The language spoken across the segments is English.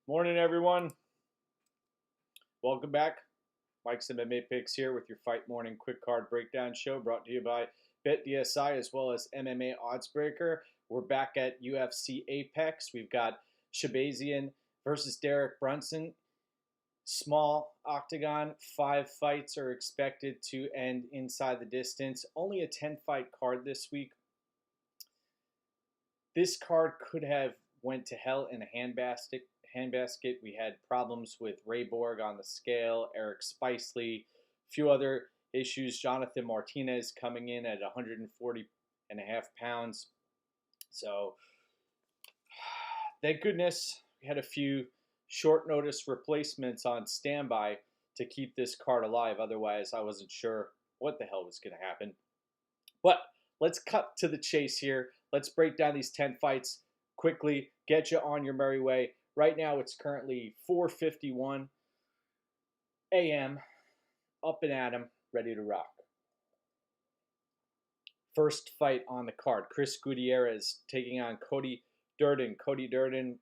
Morning, everyone. Welcome back. MikesMMAPicks here with your Fight Morning Quick Card Breakdown Show, brought to you by BetDSI as well as MMA Oddsbreaker. We're back at UFC Apex. We've got Shahbazyan versus Derek Brunson. Small octagon. 5 fights are expected to end inside the distance. Only a 10-fight card this week. This card could have went to hell in a handbasket. We had problems with Ray Borg on the scale, Eric Spicely, a few other issues. Jonathan Martinez coming in at 140.5 pounds. So, thank goodness we had a few short notice replacements on standby to keep this card alive. Otherwise, I wasn't sure what the hell was going to happen. But let's cut to the chase here. Let's break down these 10 fights quickly, get you on your merry way. Right now, it's currently 4:51 a.m., up and at 'em, ready to rock. First fight on the card, Chris Gutierrez taking on Cody Durden. Cody Durden,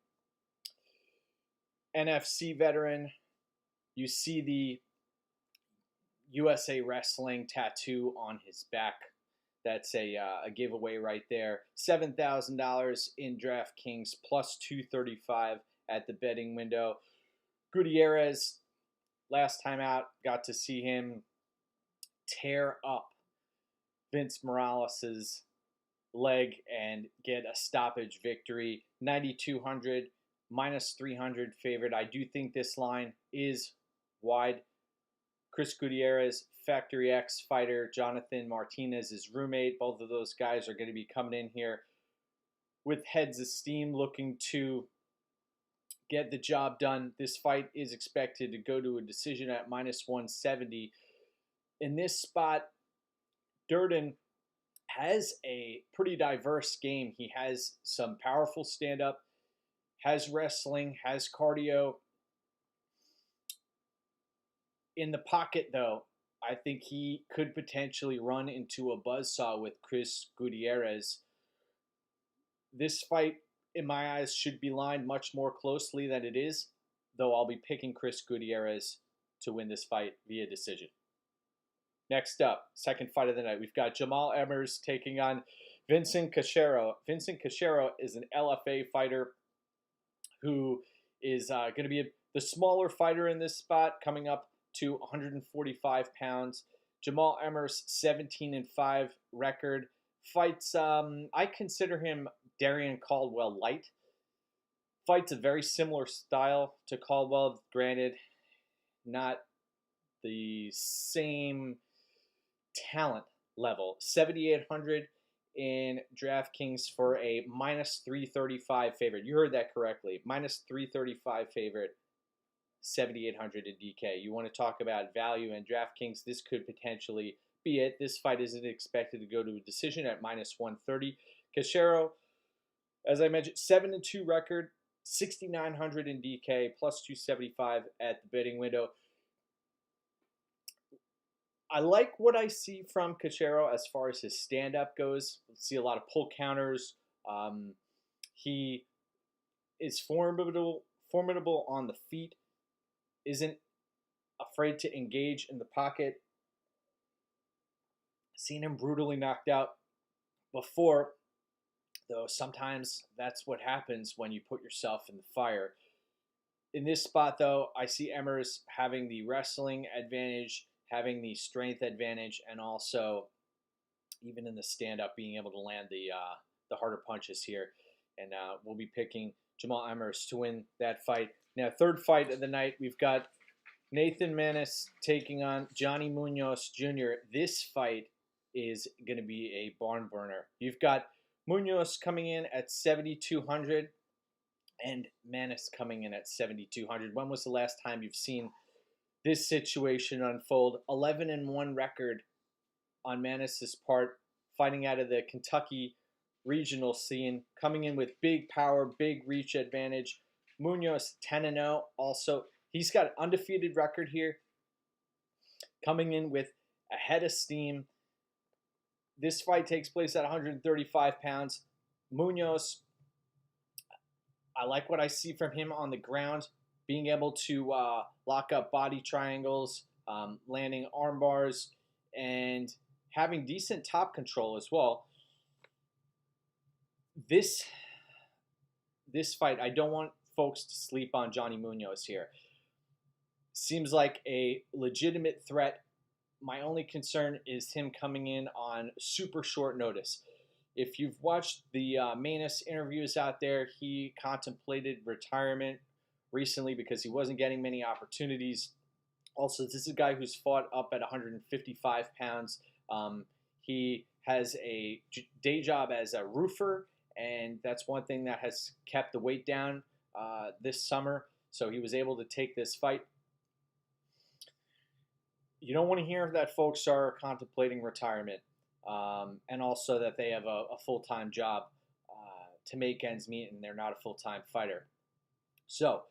NFC veteran. You see the USA Wrestling tattoo on his back. That's a giveaway right there. $7,000 in DraftKings, plus 235 at the betting window. Gutierrez, last time out, got to see him tear up Vince Morales' leg and get a stoppage victory. 9,200, minus 300 favorite. I do think this line is wide. Chris Gutierrez, Factory X fighter, Jonathan Martinez's roommate. Both of those guys are going to be coming in here with heads of steam, looking to get the job done. This fight is expected to go to a decision at minus 170. In this spot, Durden has a pretty diverse game. He has some powerful stand-up, has wrestling, has cardio. In the pocket, though, I think he could potentially run into a buzzsaw with Chris Gutierrez. This fight, in my eyes, should be lined much more closely than it is, though I'll be picking Chris Gutierrez to win this fight via decision. Next up, second fight of the night, we've got Jamal Emmers taking on Vincent-Cachero. Vincent-Cachero is an LFA fighter who is going to be the smaller fighter in this spot, coming up to 145 pounds. Jamal Emmers, 17-5 record. Fights, I consider him Darrion Caldwell light. Fights a very similar style to Caldwell, granted, not the same talent level. 7,800 in DraftKings for a minus 335 favorite. You heard that correctly. Minus 335 favorite. 7,800 in DK. You want to talk about value in DraftKings, this could potentially be it. This fight isn't expected to go to a decision at minus 130. Cachero, as I mentioned, 7-2 record, 6,900 in DK, plus 275 at the betting window. I like what I see from Cachero as far as his stand-up goes. I see a lot of pull counters. He is formidable on the feet. Isn't afraid to engage in the pocket. Seen him brutally knocked out before, though sometimes that's what happens when you put yourself in the fire. In this spot, though, I see Emmers having the wrestling advantage, having the strength advantage, and also, even in the stand-up, being able to land the harder punches here. And we'll be picking Jamal Emmers to win that fight. Now, third fight of the night, we've got Nathan Maness taking on Maness-Munoz Jr. This fight is going to be a barn burner. You've got Munoz coming in at 7,200 and Maness coming in at 7,200. When was the last time you've seen this situation unfold? 11-1 record on Maness' part, fighting out of the Kentucky regional scene, coming in with big power, big reach advantage. Munoz 10-0. Also, he's got an undefeated record here, coming in with a head of steam. This fight takes place at 135 pounds. Munoz I like what I see from him on the ground, being able to lock up body triangles, landing arm bars, and having decent top control as well. This fight, I don't want folks to sleep on Johnny Munoz here. Seems like a legitimate threat. My only concern is him coming in on super short notice. If you've watched the Maness interviews out there, he contemplated retirement recently because he wasn't getting many opportunities. Also, this is a guy who's fought up at 155 pounds. He has a day job as a roofer, and that's one thing that has kept the weight down this summer. So he was able to take this fight. You don't want to hear that folks are contemplating retirement, and also that they have a full-time job to make ends meet, and they're not a full-time fighter. So,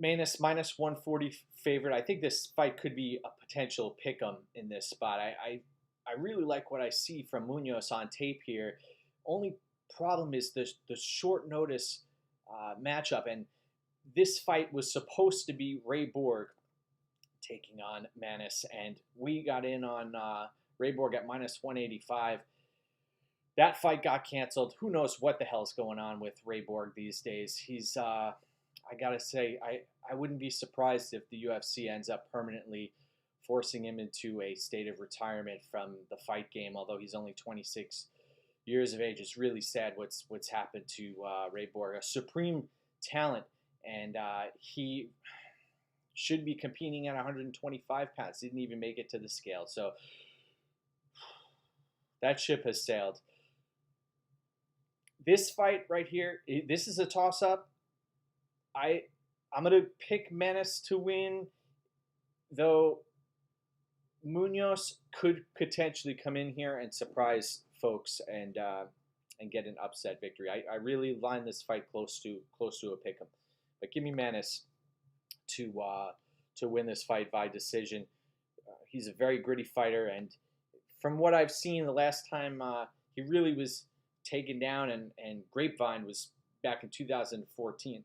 Maness minus 140 favorite. I think this fight could be a potential pick'em in this spot. I really like what I see from Munoz on tape here. Only problem is the short notice matchup, and this fight was supposed to be Ray Borg taking on Maness, and we got in on Ray Borg at minus 185. That fight got canceled. Who knows what the hell is going on with Ray Borg these days? He's, I gotta say, I wouldn't be surprised if the UFC ends up permanently forcing him into a state of retirement from the fight game, although he's only 26 years of age. It's really sad what's happened to Ray Borg, a supreme talent, and he should be competing at 125 pounds. Didn't even make it to the scale. So that ship has sailed. This fight right here, this is a toss-up. I'm going to pick Maness to win, though Munoz could potentially come in here and surprise folks and get an upset victory. I really line this fight close to a pick'em. But give me Maness to win this fight by decision. He's a very gritty fighter, and from what I've seen, the last time he really was taken down and grapevine was back in 2014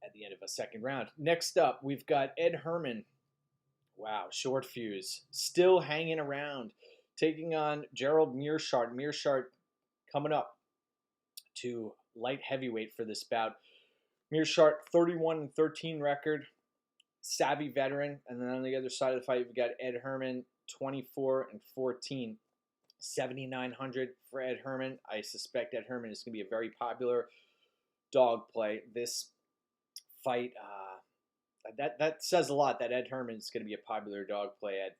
at the end of a second round. Next up, we've got Ed Herman. Wow, short fuse. Still hanging around, taking on Gerald-Meerschaert. Meerschaert coming up to light heavyweight for this bout. Meerschaert, 31-13 record, savvy veteran. And then on the other side of the fight, we've got Ed Herman, 24-14, 7,900 for Ed Herman. I suspect Ed Herman is going to be a very popular dog play. This fight, that says a lot that Ed Herman is going to be a popular dog play at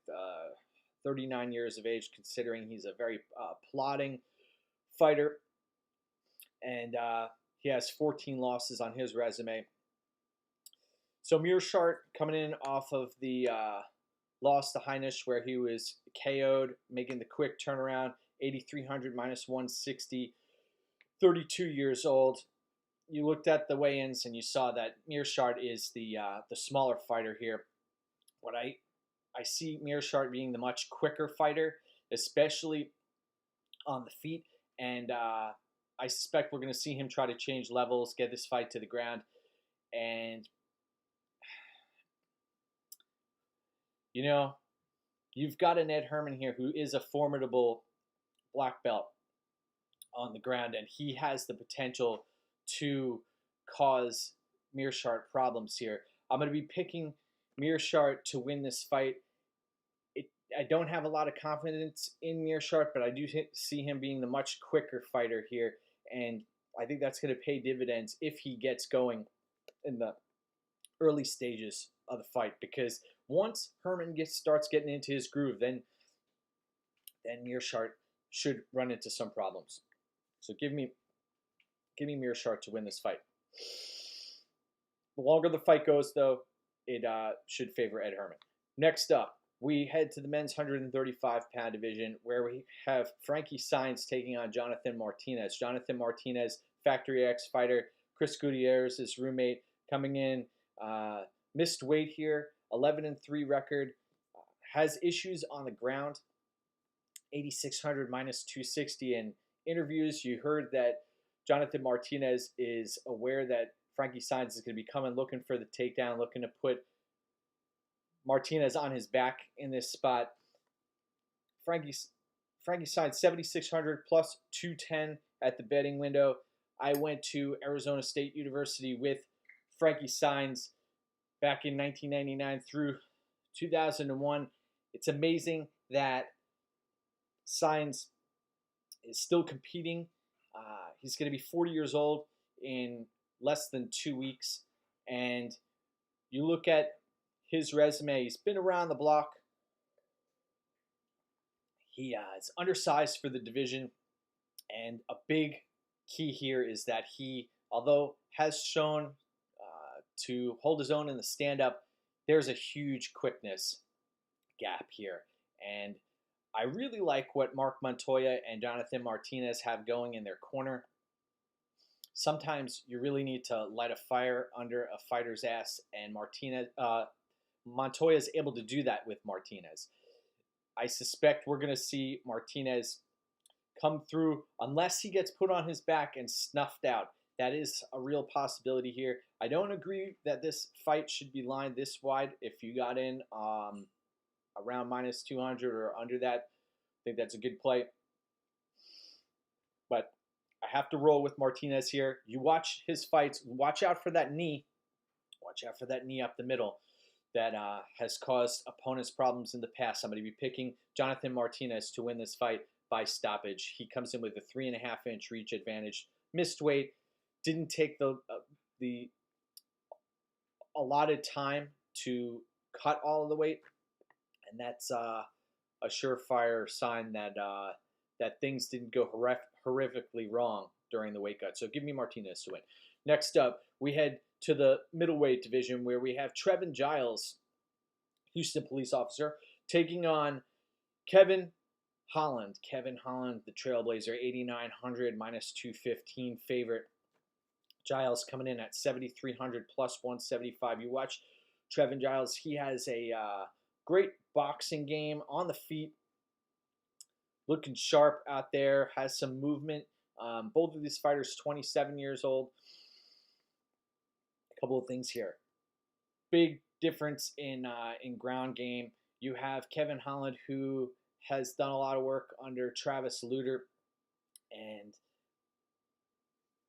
39 years of age, considering he's a very plodding fighter. And he has 14 losses on his resume. So Meerschaert coming in off of the loss to Heinisch, where he was KO'd, making the quick turnaround, 8,300 minus 160, 32 years old. You looked at the weigh-ins and you saw that Meerschaert is the smaller fighter here. What I see Meerschaert being the much quicker fighter, especially on the feet, and I suspect we're going to see him try to change levels, get this fight to the ground, and you know, you've got an Ed Herman here who is a formidable black belt on the ground, and he has the potential to cause Meerschaert problems here. I'm going to be picking Meerschaert to win this fight. I don't have a lot of confidence in Meerschaert, but I do see him being the much quicker fighter here, and I think that's going to pay dividends if he gets going in the early stages of the fight, because once Herman starts getting into his groove, then Meerschaert should run into some problems. So give me Meerschaert to win this fight. The longer the fight goes, though, it should favor Ed Herman. Next up, we head to the men's 135-pound division, where we have Frankie Saenz taking on Jonathan Martinez. Jonathan Martinez, Factory X fighter, Chris Gutierrez's roommate, coming in, missed weight here, 11-3 record, has issues on the ground, 8,600 minus 260, and interviews, you heard that Jonathan Martinez is aware that Frankie Saenz is going to be coming looking for the takedown, looking to put Martinez on his back in this spot. Frankie Saenz 7,600 plus 210 at the betting window. I went to Arizona State University with Frankie Saenz back in 1999 through 2001. It's amazing that Saenz is still competing. He's going to be 40 years old in less than 2 weeks. And you look at his resume, he's been around the block. He is undersized for the division. And a big key here is that he, although has shown to hold his own in the stand-up, there's a huge quickness gap here. And I really like what Mark Montoya and Jonathan Martinez have going in their corner. Sometimes you really need to light a fire under a fighter's ass, and Montoya is able to do that with Martinez. I suspect we're going to see Martinez come through unless he gets put on his back and snuffed out. That is a real possibility here. I don't agree that this fight should be lined this wide. If you got in around minus 200 or under that, I think that's a good play. But I have to roll with Martinez here. You watch his fights. Watch out for that knee. Watch out for that knee up the middle that has caused opponents problems in the past. I'm going to be picking Jonathan Martinez to win this fight by stoppage. He comes in with a 3.5-inch reach advantage. Missed weight. Didn't take the allotted time to cut all of the weight. And that's a surefire sign that that things didn't go horrifically wrong during the weight cut. So give me Martinez to win. Next up, we head to the middleweight division where we have Trevin Giles, Houston police officer, taking on Kevin Holland. Kevin Holland, the Trailblazer, 8,900 minus 215 favorite. Giles coming in at 7,300 plus 175. You watch Trevin Giles. He has a great boxing game on the feet. Looking sharp out there. Has some movement. Both of these fighters 27 years old. A couple of things here. Big difference in ground game. You have Kevin Holland, who has done a lot of work under Travis Lutter, and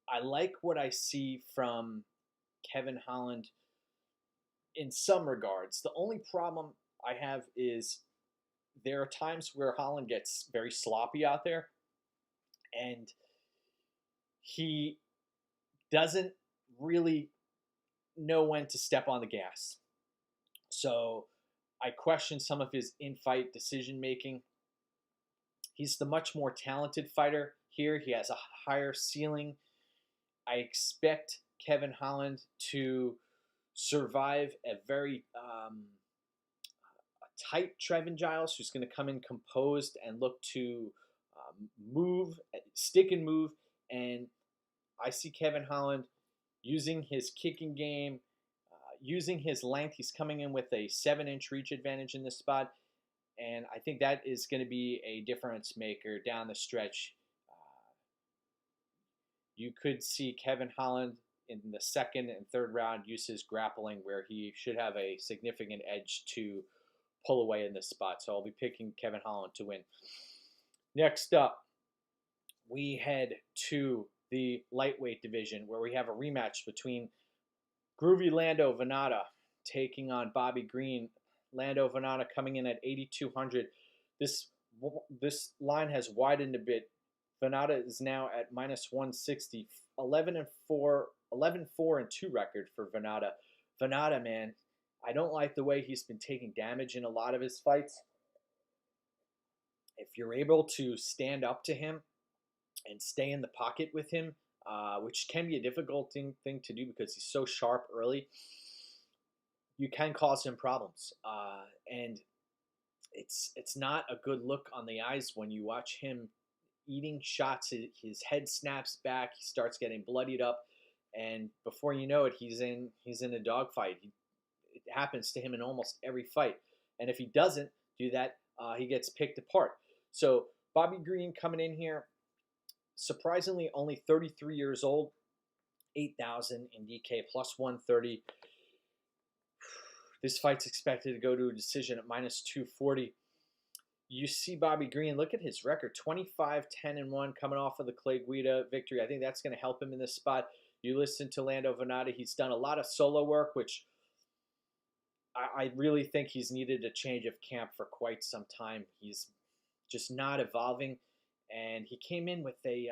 I like what I see from Kevin Holland in some regards. The only problem I have is there are times where Holland gets very sloppy out there, and he doesn't really know when to step on the gas. So I question some of his in-fight decision-making. He's the much more talented fighter here. He has a higher ceiling. I expect Kevin Holland to survive a very tight Trevin Giles, who's going to come in composed and look to move, stick and move. And I see Kevin Holland using his kicking game, using his length. He's coming in with a 7-inch reach advantage in this spot. And I think that is going to be a difference maker down the stretch. You could see Kevin Holland in the second and third round use his grappling, where he should have a significant edge to pull away in this spot. So I'll be picking Kevin Holland to win. Next up, we head to the lightweight division, where we have a rematch between Groovy Lando Vannata taking on Bobby Green. Lando Vannata coming in at 8,200. This line has widened a bit. Vannata is now at minus 160. 11-4 and 2 record for Vannata. Vannata, man, I don't like the way he's been taking damage in a lot of his fights. If you're able to stand up to him and stay in the pocket with him, which can be a difficult thing to do because he's so sharp early, you can cause him problems. And it's not a good look on the eyes when you watch him eating shots. His head snaps back. He starts getting bloodied up, and before you know it, he's in a dogfight. It happens to him in almost every fight. And if he doesn't do that, he gets picked apart. So Bobby Green coming in here, surprisingly only 33 years old, 8,000 in DK, plus 130. This fight's expected to go to a decision at minus 240. You see Bobby Green, look at his record, 25-10-1 coming off of the Clay Guida victory. I think that's going to help him in this spot. You listen to Lando Vannata, he's done a lot of solo work, which I really think he's needed a change of camp for quite some time. He's just not evolving, and he came in with a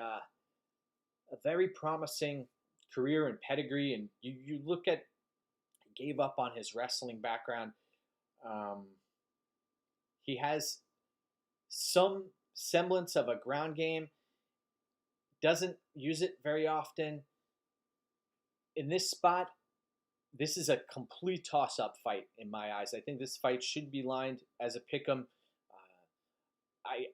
very promising career and pedigree, and you look at, he gave up on his wrestling background. He has some semblance of a ground game, doesn't use it very often. In this spot, this is a complete toss-up fight in my eyes. I think this fight should be lined as a pick'em. I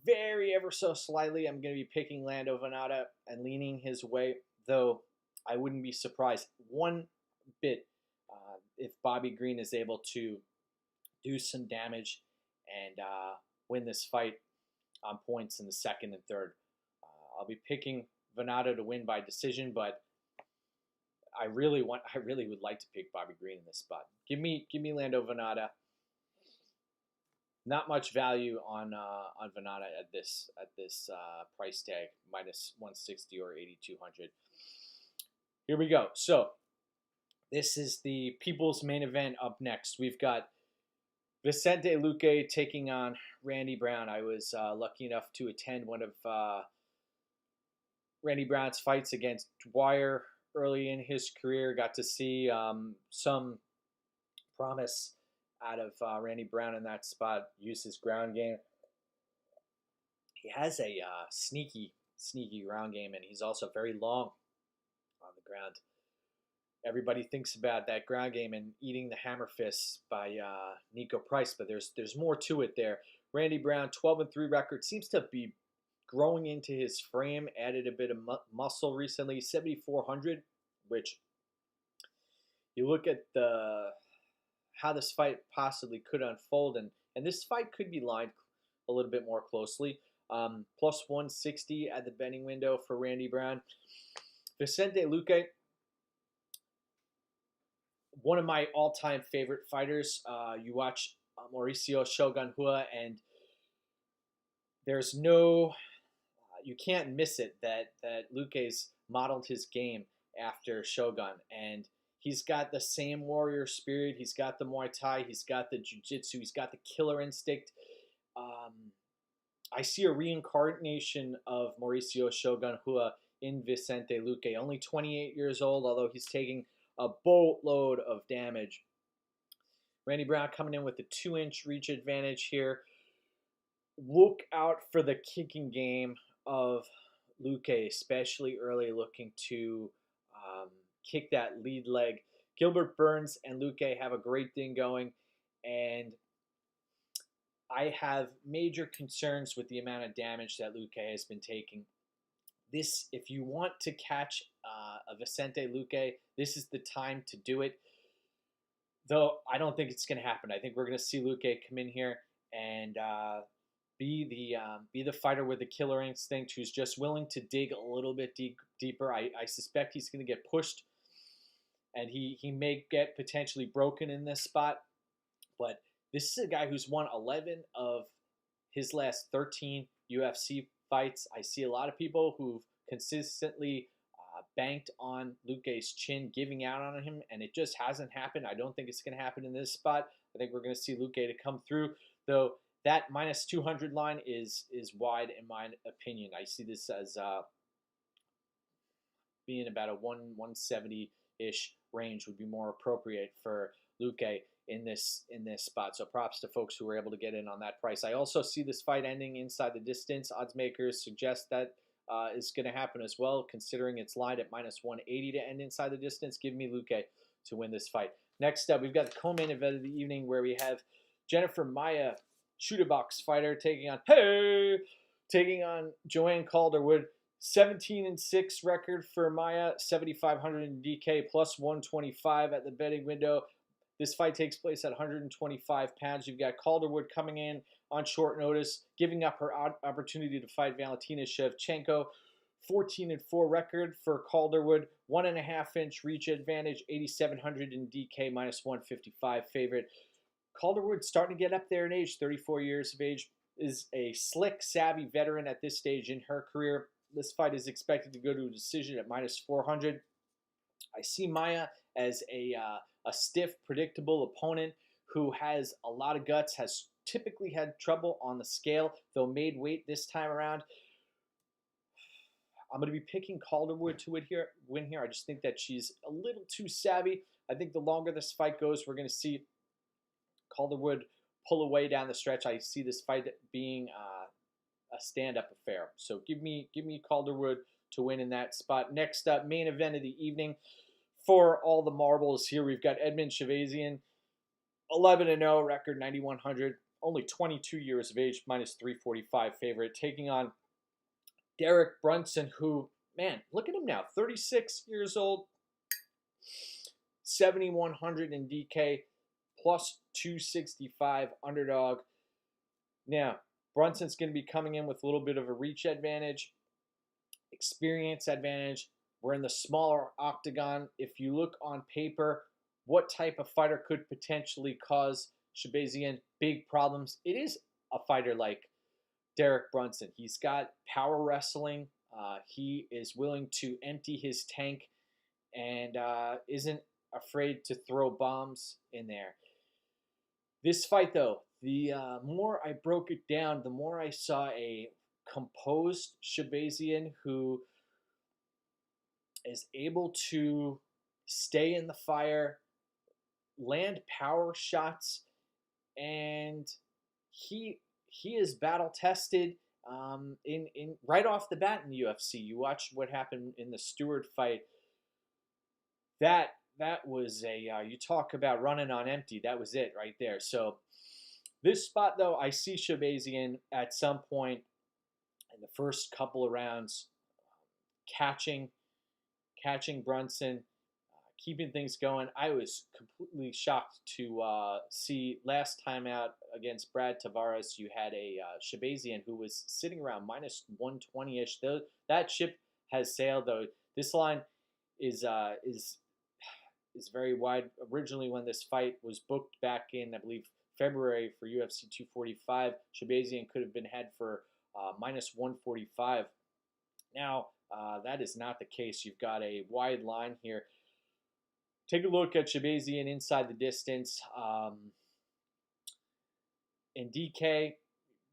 very ever so slightly, I'm going to be picking Lando Vannata and leaning his way, though I wouldn't be surprised one bit if Bobby Green is able to do some damage and win this fight on points in the second and third. I'll be picking Vannata to win by decision, but I really would like to pick Bobby Green in this spot. Give me Lando Vannata. Not much value on Vannata at this price tag, minus 160 or 8,200. Here we go. So this is the people's main event. Up next, we've got Vicente Luque taking on Randy Brown. I was lucky enough to attend one of Randy Brown's fights against Dwyer early in his career. Got to see some promise out of Randy Brown in that spot. Use his ground game. He has a sneaky ground game, and he's also very long on the ground. Everybody thinks about that ground game and eating the hammer fists by Nico Price, but there's more to it there. Randy Brown, 12-3 record, seems to be growing into his frame, added a bit of muscle recently, 7,400, which you look at how this fight possibly could unfold, and this fight could be lined a little bit more closely. Plus 160 at the betting window for Randy Brown. Vicente Luque, one of my all-time favorite fighters. You watch Mauricio Shogun Rua, and there's no, you can't miss it that Luque's modeled his game after Shogun, and he's got the same warrior spirit. He's got the Muay Thai. He's got the Jiu-Jitsu. He's got the killer instinct. I see a reincarnation of Mauricio Shogun Rua in Vicente Luque. Only 28 years old, although he's taking a boatload of damage. Randy Brown coming in with a 2-inch reach advantage here. Look out for the kicking game of Luque, especially early, looking to kick that lead leg. Gilbert Burns and Luque have a great thing going, and I have major concerns with the amount of damage that Luque has been taking. This, if you want to catch a Vicente Luque, this is the time to do it. Though I don't think it's going to happen. I think we're going to see Luque come in here and be the fighter with the killer instinct, who's just willing to dig a little bit deeper. I suspect he's going to get pushed, and he may get potentially broken in this spot. But this is a guy who's won 11 of his last 13 UFC fights. I see a lot of people who've consistently banked on Luque's chin, giving out on him, and it just hasn't happened. I don't think it's going to happen in this spot. I think we're going to see Luque to come through, though that minus 200 line is wide in my opinion. I see this as being about a 170-ish range would be more appropriate for Luque in this spot. So props to folks who were able to get in on that price. I also see this fight ending inside the distance. Odds makers suggest that is going to happen as well, considering it's lined at minus 180 to end inside the distance. Give me Luque to win this fight. Next up, we've got the co-main event of the evening, where we have Jennifer Maia, shooter box fighter, taking on Joanne Calderwood. 17-6 record for Maia, 7,500 in DK, plus 125 at the betting window. This fight takes place at 125 pounds. You've got Calderwood coming in on short notice, giving up her opportunity to fight Valentina Shevchenko. 14-4 record for Calderwood, 1.5-inch reach advantage, 8,700 in DK, -155 favorite. Calderwood starting to get up there in age, 34 years of age, is a slick, savvy veteran at this stage in her career. This fight is expected to go to a decision at -400. I see Maia as a stiff, predictable opponent who has a lot of guts, has typically had trouble on the scale, though made weight this time around. I'm going to be picking Calderwood to win here. I just think that she's a little too savvy. I think the longer this fight goes, we're going to see Calderwood pull away down the stretch. I see this fight being a stand-up affair. So give me Calderwood to win in that spot. Next up, main event of the evening. For all the marbles here, we've got Emmers-Cachero, 11-0, record 9,100, only 22 years of age, -345 favorite, taking on Derek Brunson, who, man, look at him now, 36 years old, 7,100 in DK, +265 underdog. Now, Brunson's going to be coming in with a little bit of a reach advantage, experience advantage. We're in the smaller octagon. If you look on paper, what type of fighter could potentially cause Shahbazyan big problems? It is a fighter like Derek Brunson. He's got power wrestling. He is willing to empty his tank and isn't afraid to throw bombs in there. This fight, though, the more I broke it down, the more I saw a composed Shahbazyan who is able to stay in the fire, land power shots, and he is battle tested in right off the bat in the UFC. You watch what happened in the Stewart fight. That was you talk about running on empty. That was it right there. So this spot, though, I see Shahbazyan at some point in the first couple of rounds catching Brunson, keeping things going. I was completely shocked to see last time out against Brad Tavares, you had a Shahbazyan who was sitting around -120-ish. That ship has sailed, though. This line is very wide. Originally, when this fight was booked back in, I believe, February for UFC 245, Shahbazyan could have been had for -145. Now, that is not the case. You've got a wide line here. Take a look at Shahbazyan inside the distance. In DK,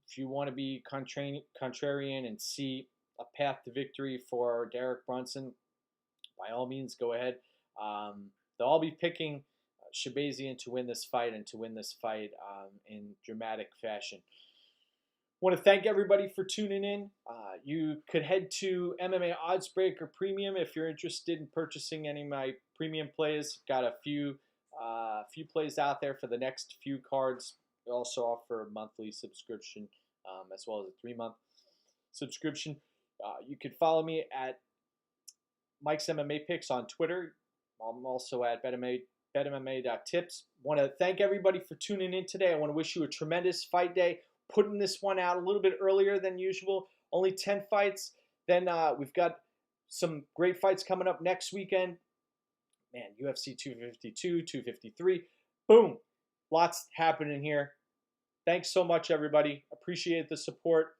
if you want to be contrarian and see a path to victory for Derek Brunson, by all means, go ahead. They'll all be picking Shahbazyan to win this fight and to win this fight in dramatic fashion. I want to thank everybody for tuning in. You could head to MMA Oddsbreaker Premium if you're interested in purchasing any of my premium plays. Got a few plays out there for the next few cards. We also offer a monthly subscription as well as a 3-month subscription. You could follow me at MikesMMAPicks on Twitter. I'm also at betmma.tips. Want to thank everybody for tuning in today. I want to wish you a tremendous fight day. Putting this one out a little bit earlier than usual. Only 10 fights. Then we've got some great fights coming up next weekend. Man, UFC 252, 253. Boom. Lots happening here. Thanks so much, everybody. Appreciate the support.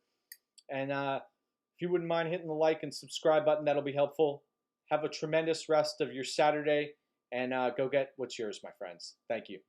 And if you wouldn't mind hitting the like and subscribe button, that'll be helpful. Have a tremendous rest of your Saturday. And go get what's yours, my friends. Thank you.